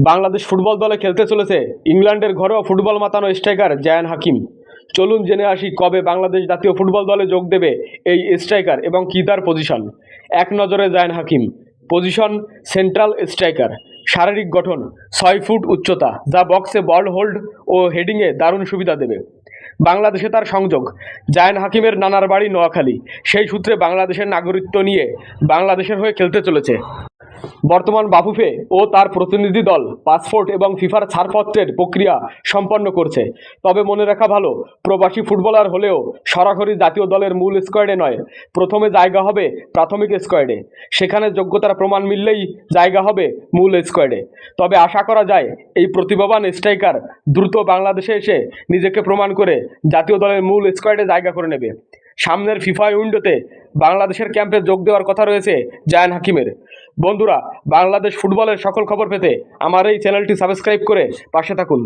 Bangladesh football দলে খেলতে চলেছে ইংল্যান্ডের ঘরোয়া ফুটবল মাতানো স্ট্রাইকার জায়ান হাকিম। চলুন জেনে আসি কবে বাংলাদেশ জাতীয় ফুটবল দলে যোগ দেবে এই স্ট্রাইকার এবং কী তার পজিশন। এক নজরে Zayan Hakim. Position central striker. শারীরিক গঠন 6 ফুট উচ্চতা, যা বক্সে বল হোল্ড ও হেডিংয়ে দারুণ সুবিধা দেবে। বাংলাদেশে তার সংযোগ। জায়ান হাকিমের নানার বাড়ি নোয়াখালী, সেই সূত্রে বাংলাদেশের নাগরিকত্ব নিয়ে বাংলাদেশের হয়ে খেলতে চলেছে। বর্তমান বাফুফে ও তার প্রতিনিধি দল পাসপোর্ট এবং ফিফার ছাড়পত্রের প্রক্রিয়া সম্পন্ন করছে। তবে মনে রাখা ভালো, প্রবাসী ফুটবলার হলেও সরাসরি জাতীয় দলের মূল স্কোয়াডে নয়, প্রথমে জায়গা হবে প্রাথমিক স্কোয়াডে। সেখানে যোগ্যতার প্রমাণ মিললেই জায়গা হবে মূল স্কোয়াডে। তবে আশা করা যায় এই প্রতিভাবান স্ট্রাইকার দ্রুত বাংলাদেশে এসে নিজেকে প্রমাণ করে জাতীয় দলের মূল স্কোয়াডে জায়গা করে নেবে। সামনের ফিফা উইন্ডোতে বাংলাদেশের ক্যাম্পে যোগ দেওয়ার কথা রয়েছে জায়ান হাকিমের। বন্ধুরা, বাংলাদেশ ফুটবলের সকল খবর পেতে আমার এই চ্যানেলটি সাবস্ক্রাইব করে পাশে থাকুন।